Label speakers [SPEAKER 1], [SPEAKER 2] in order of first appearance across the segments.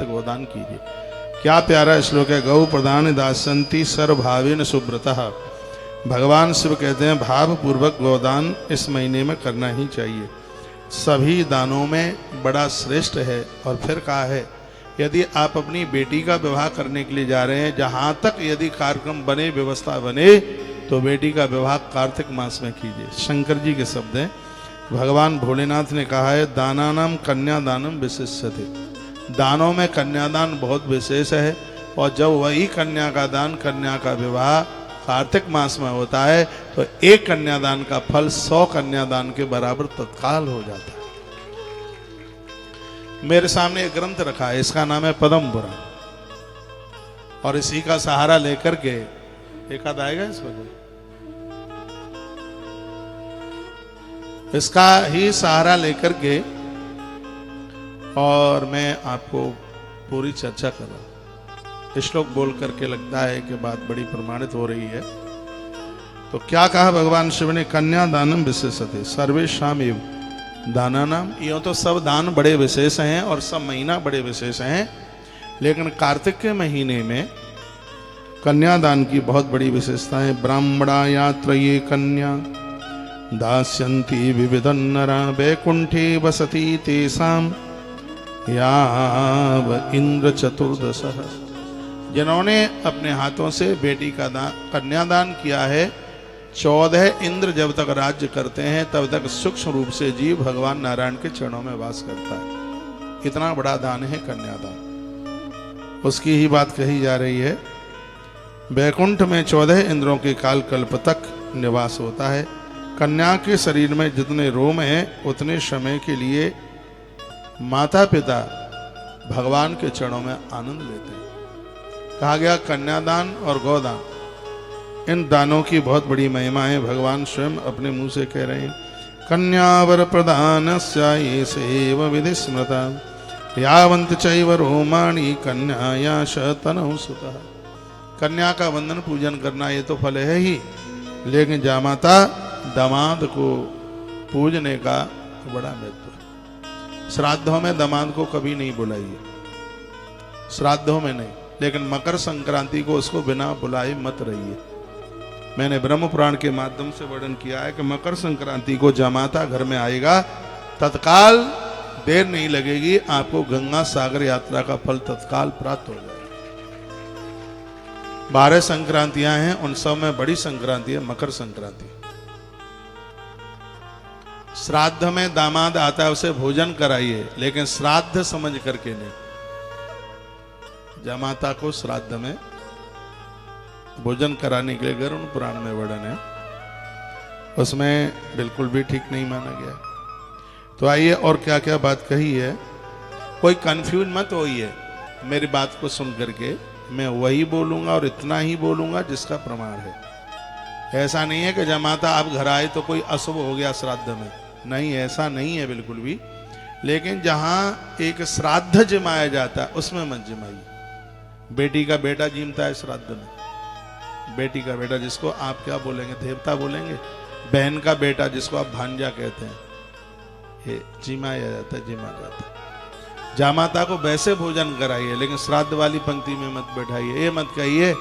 [SPEAKER 1] गोदान कीजिए। क्या प्यारा श्लोक है। गौ प्रदान दासंती सर्वभावेन सुब्रतः। भगवान शिव कहते हैं भाव पूर्वक गोदान इस महीने में करना ही चाहिए, सभी दानों में बड़ा श्रेष्ठ है। और फिर कहा है यदि आप अपनी बेटी का विवाह करने के लिए जा रहे हैं, जहां तक यदि कार्यक्रम बने, व्यवस्था बने, तो बेटी का विवाह कार्तिक मास में कीजिए। शंकर जी के शब्द हैं। भगवान भोलेनाथ ने कहा है दानानाम कन्यादानम विशिष्यते। दानों में कन्यादान बहुत विशेष है। और जब वही कन्या का दान, कन्या का विवाह कार्तिक मास में होता है, तो एक कन्यादान का फल 100 कन्यादान के बराबर तत्काल हो जाता है। मेरे सामने एक ग्रंथ रखा है, इसका नाम है पद्म पुराण, और इसी का सहारा लेकर के एक आध आएगा इस वजह, इसका ही सहारा लेकर के और मैं आपको पूरी चर्चा कर रहा हूं। श्लोक बोल करके लगता है कि बात बड़ी प्रमाणित हो रही है। तो क्या कहा भगवान शिव ने, कन्यादानम विशेषते सर्वेषाम एव दानानाम। यूं तो सब दान बड़े विशेष हैं और सब महीना बड़े विशेष हैं, लेकिन कार्तिक के महीने में कन्यादान की बहुत बड़ी विशेषता है। ब्राह्मणा यात्रये कन्या दास्यन्ति विविधं नरा वैकुंठे वसति तेषां याव इंद्र चतुर्दशः। जिन्होंने अपने हाथों से बेटी का कन्यादान किया है, 14 इंद्र जब तक राज्य करते हैं तब तक सूक्ष्म रूप से जीव भगवान नारायण के चरणों में वास करता है। इतना बड़ा दान है कन्यादान, उसकी ही बात कही जा रही है। वैकुंठ में 14 इंद्रों के काल कल्प तक निवास होता है। कन्या के शरीर में जितने रोम हैं उतने समय के लिए माता पिता भगवान के चरणों में आनंद लेते हैं। कहा गया कन्यादान और गोदान, इन दानों की बहुत बड़ी महिमा है। भगवान स्वयं अपने मुंह से कह रहे हैं कन्यावर प्रदानस्य सेव विधि स्मृता यावंत चैव रोमाणि कन्याया शतनौ सुतः। कन्या का वंदन पूजन करना ये तो फल है ही, लेकिन जामाता दामाद को पूजने का बड़ा महत्व है। श्राद्धों में दामाद को कभी नहीं बुलाइए, श्राद्धों में नहीं, लेकिन मकर संक्रांति को उसको बिना बुलाए मत रहिए। मैंने ब्रह्म पुराण के माध्यम से वर्णन किया है कि मकर संक्रांति को जमाता घर में आएगा, तत्काल देर नहीं लगेगी, आपको गंगा सागर यात्रा का फल तत्काल प्राप्त हो जाएगा। 12 संक्रांतियां हैं, उन सब में बड़ी संक्रांति है मकर संक्रांति। श्राद्ध में दामाद आता है, उसे भोजन कराइए, लेकिन श्राद्ध समझ करके नहीं। जमाता को श्राद्ध में भोजन कराने के लिए गरुड़ पुराण में वर्णन है, उसमें बिल्कुल भी ठीक नहीं माना गया। तो आइए और क्या क्या बात कही है, कोई कंफ्यूज मत होइए। मेरी बात को सुन करके मैं वही बोलूंगा और इतना ही बोलूंगा जिसका प्रमाण है। ऐसा नहीं है कि जमाता आप घर आए तो कोई अशुभ हो गया श्राद्ध में, नहीं, ऐसा नहीं है बिल्कुल भी। लेकिन जहां एक श्राद्ध जिमाया जाता है उसमें मत जिमाइए। बेटी का बेटा जीमता है श्राद्ध में, बेटी का बेटा जिसको आप क्या बोलेंगे, देवता बोलेंगे। बहन का बेटा जिसको आप भांजा कहते हैं, ये जिमाया जाता है, जिमा जाता है। जामाता को वैसे भोजन कराइए, लेकिन श्राद्ध वाली पंक्ति में मत बैठाइए। ये मत कहिए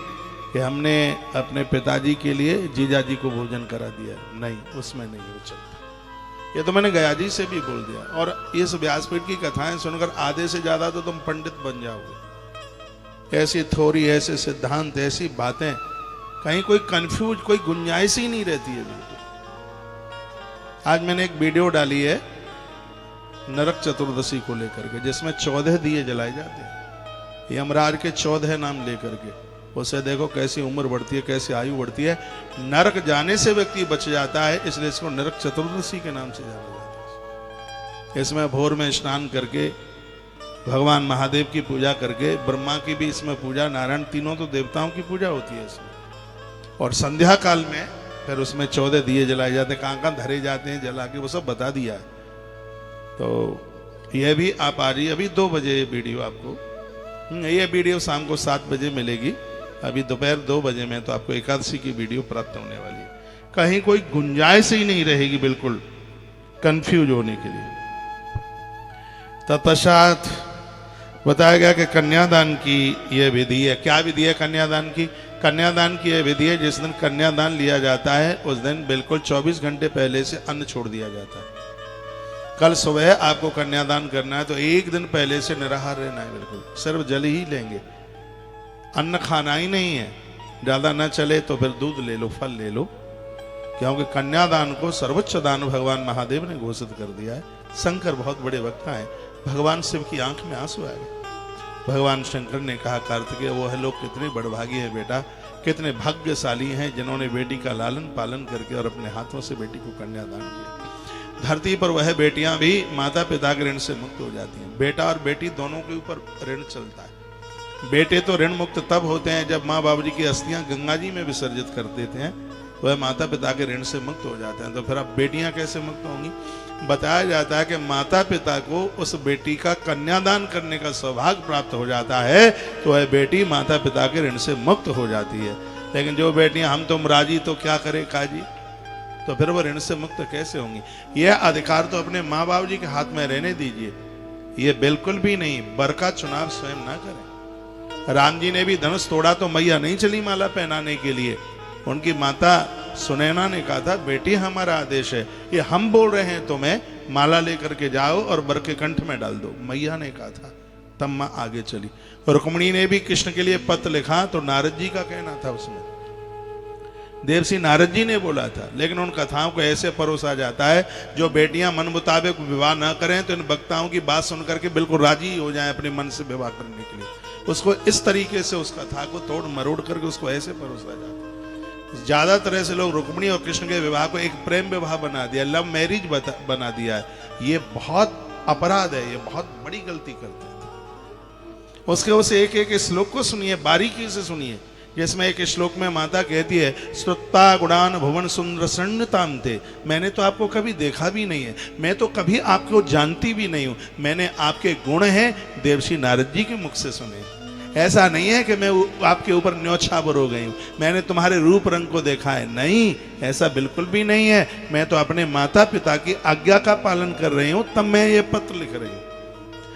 [SPEAKER 1] कि हमने अपने पिताजी के लिए जीजाजी को भोजन करा दिया, नहीं, उसमें नहीं हो चलता। ये तो मैंने गया जी से भी बोल दिया। और इस व्यासपीठ की कथाएं सुनकर आधे से ज्यादा तो तुम पंडित बन जाओगे। ऐसी थोड़ी, ऐसे सिद्धांत, ऐसी बातें, कहीं कोई कंफ्यूज, कोई गुंजाइश ही नहीं रहती है बिल्कुल। आज मैंने एक वीडियो डाली है नरक चतुर्दशी को लेकर के, जिसमें 14 दिए जलाए जाते हैं यमराज के 14 नाम लेकर के। उसे देखो कैसी उम्र बढ़ती है, कैसी आयु बढ़ती है। नरक जाने से व्यक्ति बच जाता है, इसलिए इसको नरक चतुर्दशी के नाम से जाना जाता है। इसमें भोर में स्नान करके भगवान महादेव की पूजा करके, ब्रह्मा की भी इसमें पूजा, नारायण, तीनों तो देवताओं की पूजा होती है इसमें। और संध्या काल में फिर उसमें 14 दिए जलाए जाते हैं। कहाँ कहाँ धरे जाते हैं जला के, वो सब बता दिया है। तो यह भी आप आ रही, अभी 2 बजे ये वीडियो आपको, ये वीडियो शाम को 7 बजे मिलेगी। अभी दोपहर 2 बजे में तो आपको एकादशी की वीडियो प्राप्त होने वाली है। कहीं कोई गुंजाइश ही नहीं रहेगी बिल्कुल कंफ्यूज होने के लिए। तत्पश्चात बताया गया कि कन्यादान की यह विधि है। क्या विधि है कन्यादान की? कन्यादान की यह विधि है, जिस दिन कन्यादान लिया जाता है उस दिन बिल्कुल 24 घंटे पहले से अन्न छोड़ दिया जाता है। कल सुबह आपको कन्यादान करना है तो एक दिन पहले से निराहार रहना है, बिल्कुल सिर्फ जल ही लेंगे, अन्न खाना ही नहीं है। ज्यादा न चले तो फिर दूध ले लो, फल ले लो, क्योंकि कन्यादान को सर्वोच्च दान भगवान महादेव ने घोषित कर दिया है। शंकर बहुत बड़े वक्ता हैं, भगवान शिव की आंख में आंसू आ गए। भगवान शंकर ने कहा, कार्तिकेय वो है लोग कितने बड़भागी हैं बेटा, कितने भाग्यशाली हैं जिन्होंने बेटी का लालन पालन करके और अपने हाथों से बेटी को कन्यादान किया। धरती पर वह बेटियां भी माता पिता के ऋण से मुक्त हो जाती हैं। बेटा और बेटी दोनों के ऊपर ऋण चलता है। बेटे तो ऋण मुक्त तब होते हैं जब माँ बाबू जी की अस्थियां गंगा जी में विसर्जित कर देते हैं, तो वह माता पिता के ऋण से मुक्त हो जाते हैं। तो फिर अब बेटियां कैसे मुक्त होंगी? बताया जाता है कि माता पिता को उस बेटी का कन्यादान करने का सौभाग्य प्राप्त हो जाता है तो वह बेटी माता पिता के ऋण से मुक्त हो जाती है। लेकिन जो बेटियां हम तुम राजी तो क्या करें काजी, तो फिर वो ऋण से मुक्त कैसे होंगी? यह अधिकार तो अपने माँ बाप जी के हाथ में रहने दीजिए, ये बिल्कुल भी नहीं। वर का चुनाव स्वयं ना करें। राम जी ने भी धनुष तोड़ा तो मैया नहीं चली माला पहनाने के लिए, उनकी माता सुनैना ने कहा था बेटी हमारा आदेश है, ये हम बोल रहे हैं तुम्हें माला लेकर के जाओ और वर के कंठ में डाल दो, मैया ने कहा था, तब माँ आगे चली। रुक्मिणी ने भी कृष्ण के लिए पत्र लिखा तो नारद जी का कहना था, उसमें देवसी नारद जी ने बोला था। लेकिन उन कथाओं को ऐसे परोसा जाता है जो बेटियां मन मुताबिक विवाह न करें तो इन वक्ताओं की बात सुनकर के बिल्कुल राजी हो जाएं अपने मन से विवाह करने के लिए। उसको इस तरीके से उस कथा को तोड़ मरोड़ करके उसको ऐसे परोसा जाता है। ज्यादातर ऐसे लोग रुक्मिणी और कृष्ण के विवाह को एक प्रेम विवाह बना दिया, लव मैरिज बना दिया है। ये बहुत अपराध है, ये बहुत बड़ी गलती करते हैं। उसके उस एक एक श्लोक को सुनिए, बारीकी से सुनिए, जिसमें एक श्लोक में माता कहती है श्रुता गुणान भुवन सुंदर सन्नताम थे, मैंने तो आपको कभी देखा भी नहीं है, मैं तो कभी आपको जानती भी नहीं हूं, मैंने आपके गुण हैं देवर्षि नारद जी के मुख से सुने। ऐसा नहीं है कि मैं आपके ऊपर न्योछावर हो गई हूं, मैंने तुम्हारे रूप रंग को देखा है, नहीं, ऐसा बिल्कुल भी नहीं है। मैं तो अपने माता पिता की आज्ञा का पालन कर रही हूं, तब मैं ये पत्र लिख रही हूं।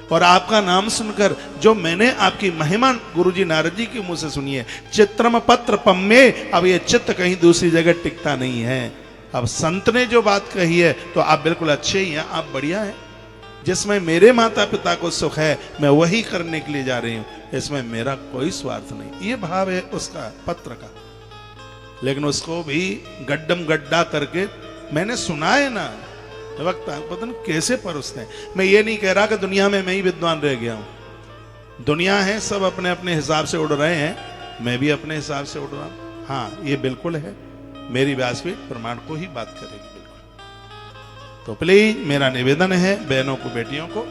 [SPEAKER 1] और आपका नाम सुनकर जो मैंने आपकी महिमा गुरुजी नारद जी के मुंह से सुनी है, चित्रम पत्र पम्मे, अब ये चित्त कहीं दूसरी जगह टिकता नहीं है। अब संत ने जो बात कही है तो आप बिल्कुल अच्छे ही हैं, आप बढ़िया हैं। जिसमें मेरे माता पिता को सुख है मैं वही करने के लिए जा रही हूं, इसमें मेरा कोई स्वार्थ नहीं। ये भाव है उसका पत्र का। लेकिन उसको भी गड्ढम गड्ढा करके मैंने सुना है ना, वक्त पता नहीं कैसे परोसते हैं। मैं ये नहीं कह रहा कि दुनिया में मैं ही विद्वान रह गया हूं, दुनिया है सब अपने अपने हिसाब से उड़ रहे हैं, मैं भी अपने हिसाब से उड़ रहा हूं। हाँ ये बिल्कुल है, मेरी व्यासपीठ प्रमाण को ही बात करेगी बिल्कुल। तो प्लीज मेरा निवेदन है बहनों को बेटियों को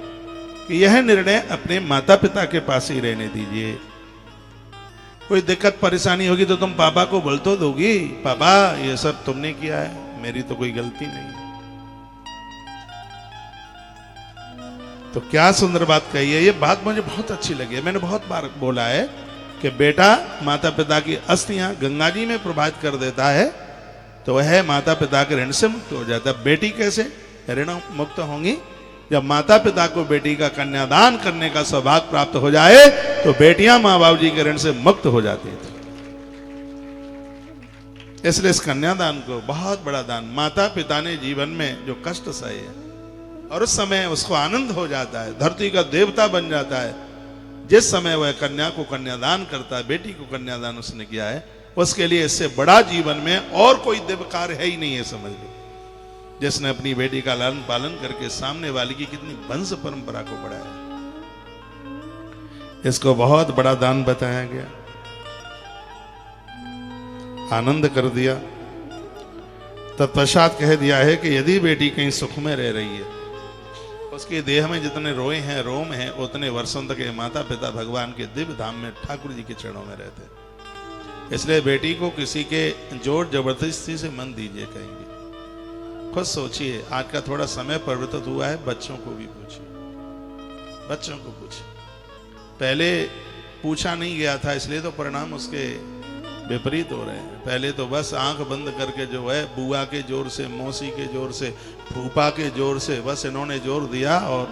[SPEAKER 1] कि यह निर्णय अपने माता पिता के पास ही रहने दीजिए। कोई दिक्कत परेशानी होगी तो तुम पापा को बोल तो दोगी, पापा ये सब तुमने किया है, मेरी तो कोई गलती नहीं। तो क्या सुंदर बात कही है, ये बात मुझे बहुत अच्छी लगी है। मैंने बहुत बार बोला है कि बेटा माता पिता की अस्थियां गंगा जी में प्रभावित कर देता है तो वह माता पिता के ऋण से मुक्त हो जाता है। बेटी कैसे ऋण मुक्त होंगी? जब माता पिता को बेटी का कन्यादान करने का सौभाग्य प्राप्त हो जाए तो बेटियां माँ बाबू जी के ऋण से मुक्त हो जाती हैं। इसलिए इस कन्यादान को बहुत बड़ा दान, माता पिता ने जीवन में जो कष्ट सहे है और उस समय उसको आनंद हो जाता है, धरती का देवता बन जाता है। जिस समय वह कन्या को कन्यादान करता है, बेटी को कन्यादान उसने किया है, उसके लिए इससे बड़ा जीवन में और कोई दिव्य कार्य है ही नहीं है, समझ लो। जिसने अपनी बेटी का लालन पालन करके सामने वाली की कितनी वंश परंपरा को बढ़ाया, इसको बहुत बड़ा दान बताया गया, आनंद कर दिया। तत्पश्चात कह दिया है कि यदि बेटी कहीं सुख में रह रही है, उसके देह में जितने रोए हैं रोम हैं, उतने वर्षों तक ये माता पिता भगवान के दिव्य धाम में ठाकुर जी के चरणों में रहते। इसलिए बेटी को किसी के जोर जबरदस्ती से मन दीजिए कहीं भी। खुद सोचिए, आज का थोड़ा समय परिवर्तित हुआ है, बच्चों को भी पूछिए, बच्चों को पूछिए। पहले पूछा नहीं गया था इसलिए तो परिणाम उसके विपरीत हो रहे हैं। पहले तो बस आंख बंद करके जो है बुआ के जोर से, मौसी के जोर से, फूफा के जोर से बस इन्होंने जोर दिया और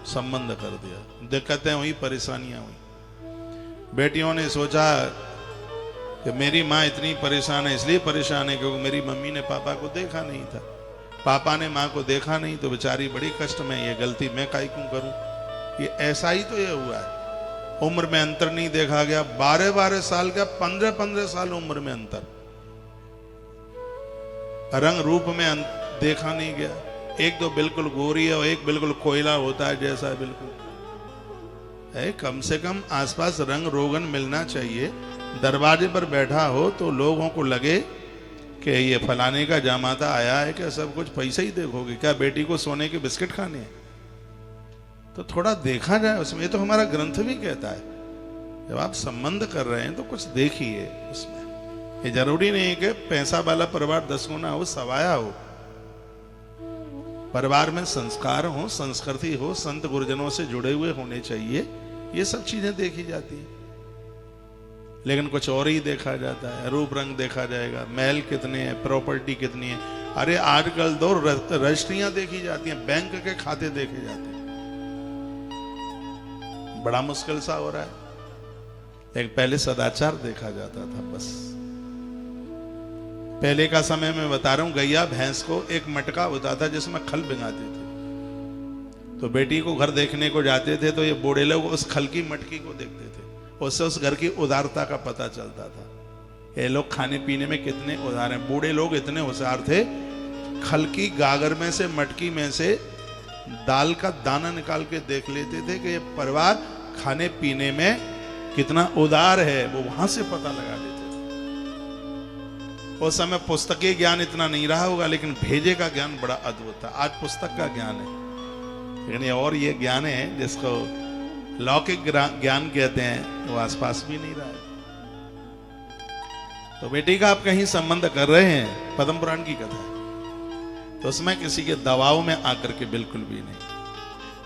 [SPEAKER 1] संबंध कर दिया, दिक्कतें हुई, परेशानियां हुई। बेटियों ने सोचा कि मेरी माँ इतनी परेशान है, इसलिए परेशान है क्योंकि मेरी मम्मी ने पापा को देखा नहीं था, पापा ने माँ को देखा नहीं, तो बेचारी बड़ी कष्ट में, ये गलती मैं काहे क्यों करूं। ये ऐसा ही तो ये हुआ है। उम्र में अंतर नहीं देखा गया, 12-12 साल का, 15-15 साल उम्र में अंतर, रंग रूप में देखा नहीं गया। एक तो बिल्कुल गोरी है और एक बिल्कुल कोयला होता है जैसा है, बिल्कुल है। कम से कम आसपास रंग रोगन मिलना चाहिए। दरवाजे पर बैठा हो तो लोगों को लगे कि ये फलाने का जामाता आया है, क्या सब कुछ पैसे ही देखोगे, क्या बेटी को सोने के बिस्किट खाने हैं? तो थोड़ा देखा जाए उसमें। ये तो हमारा ग्रंथ भी कहता है, जब आप संबंध कर रहे हैं तो कुछ देखिए उसमें। ये जरूरी नहीं है कि पैसा वाला परिवार 10 गुना हो, सवाया हो। परिवार में संस्कार हो, संस्कृति हो, संत गुरुजनों से जुड़े हुए होने चाहिए, ये सब चीजें देखी जाती हैं। लेकिन कुछ और ही देखा जाता है, रूप रंग देखा जाएगा, महल कितने हैं, प्रॉपर्टी कितनी है। अरे आजकल तो रजिस्ट्रियां देखी जाती हैं, बैंक के खाते देखे जाते हैं, बड़ा मुश्किल सा हो रहा है। लेकिन पहले सदाचार देखा जाता था बस। पहले का समय में बता रहा हूं, गैया भैंस को एक मटका होता था जिसमें खल भिंगाते थे। तो बेटी को घर देखने को जाते थे तो ये बूढ़े लोग उस खल की मटकी को देखते थे, उससे उस घर की उदारता का पता चलता था। ये लोग खाने पीने में कितने उदार हैं। बूढ़े लोग इतने होशियार थे, खल की गागर में से, मटकी में से दाल का दाना निकाल के देख लेते थे कि ये परिवार खाने पीने में कितना उदार है, वो वहां से पता लगा लेते थे। उस समय पुस्तकीय ज्ञान इतना नहीं रहा होगा, लेकिन भेजे का ज्ञान बड़ा अद्भुत था। आज पुस्तक का ज्ञान है, लेकिन और ये ज्ञान है जिसको लौकिक ज्ञान कहते हैं, वो आसपास भी नहीं रहा है। तो बेटी का आप कहीं संबंध कर रहे हैं, पद्म पुराण की कथा है, तो उसमें किसी के दबाव में आकर के बिल्कुल भी नहीं,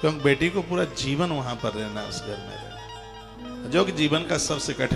[SPEAKER 1] क्योंकि बेटी को पूरा जीवन वहां पर रहना, उस घर में रहना, जो कि जीवन का सबसे कठिन